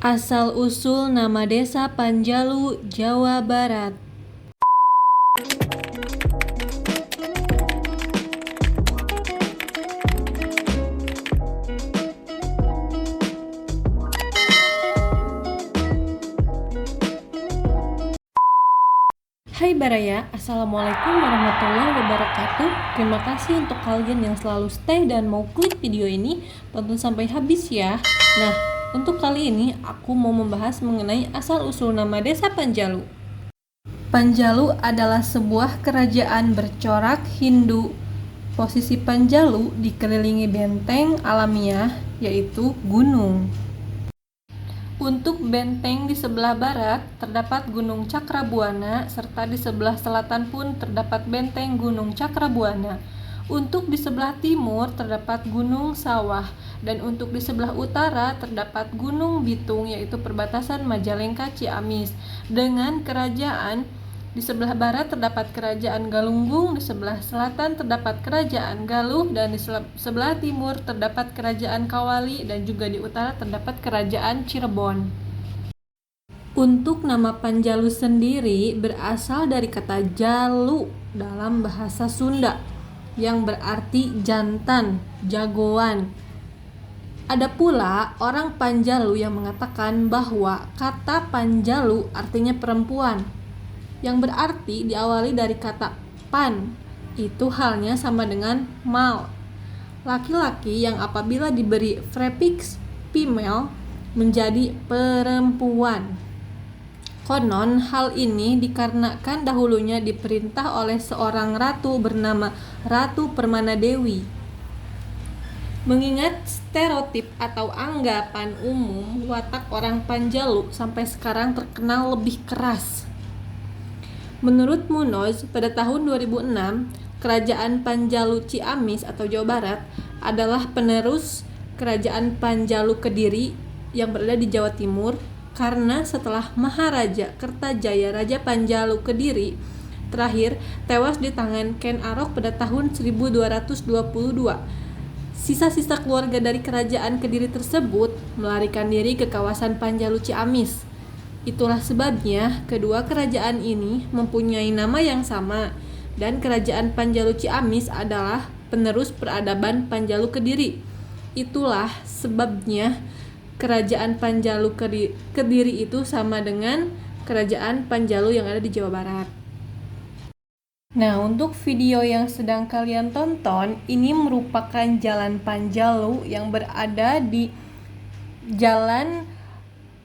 Asal-usul nama Desa Panjalu, Jawa Barat. Hai Baraya, Assalamualaikum warahmatullahi wabarakatuh. Terima kasih untuk kalian yang selalu stay dan mau klik video ini. Tonton sampai habis ya. Nah, untuk kali ini aku mau membahas mengenai asal-usul nama Desa Panjalu. Panjalu adalah sebuah kerajaan bercorak Hindu. Posisi Panjalu dikelilingi benteng alamiah, yaitu gunung. Untuk benteng di sebelah barat terdapat Gunung Cakrabuana, serta di sebelah selatan pun terdapat benteng Gunung Cakrabuana. Untuk di sebelah timur terdapat Gunung Sawah, dan untuk di sebelah utara terdapat Gunung Bitung, yaitu perbatasan Majalengka Ciamis dengan kerajaan. Di sebelah barat terdapat Kerajaan Galunggung, di sebelah selatan terdapat Kerajaan Galuh, dan di sebelah timur terdapat Kerajaan Kawali, dan juga di utara terdapat Kerajaan Cirebon. Untuk nama Panjalu sendiri berasal dari kata jalu dalam bahasa Sunda yang berarti jantan, jagoan. Ada pula orang Panjalu yang mengatakan bahwa kata Panjalu artinya perempuan, yang berarti diawali dari kata pan. Itu halnya sama dengan mal, laki-laki yang apabila diberi prefix female menjadi perempuan. Konon hal ini dikarenakan dahulunya diperintah oleh seorang ratu bernama Ratu Permana Dewi. Mengingat stereotip atau anggapan umum, watak orang Panjalu sampai sekarang terkenal lebih keras. Menurut Munoz, pada tahun 2006, Kerajaan Panjalu Ciamis atau Jawa Barat adalah penerus Kerajaan Panjalu Kediri yang berada di Jawa Timur, karena setelah Maharaja Kertajaya Raja Panjalu Kediri terakhir tewas di tangan Ken Arok pada tahun 1222. Sisa-sisa keluarga dari Kerajaan Kediri tersebut melarikan diri ke kawasan Panjalu Ciamis. Itulah sebabnya kedua kerajaan ini mempunyai nama yang sama, dan Kerajaan Panjalu Ciamis adalah penerus peradaban Panjalu Kediri. Itulah sebabnya Kerajaan Panjalu Kediri itu sama dengan Kerajaan Panjalu yang ada di Jawa Barat. Nah, untuk video yang sedang kalian tonton, ini merupakan Jalan Panjalu yang berada di jalan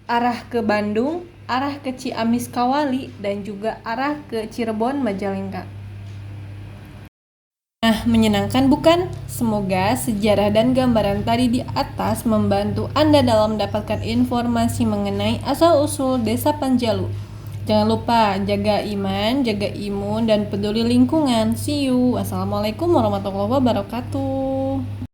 arah ke Bandung, arah ke Ciamis Kawali, dan juga arah ke Cirebon Majalengka. Nah, menyenangkan bukan? Semoga sejarah dan gambaran tadi di atas membantu Anda dalam mendapatkan informasi mengenai asal-usul Desa Panjalu. Jangan lupa jaga iman, jaga imun, dan peduli lingkungan. See you. Wassalamualaikum warahmatullahi wabarakatuh.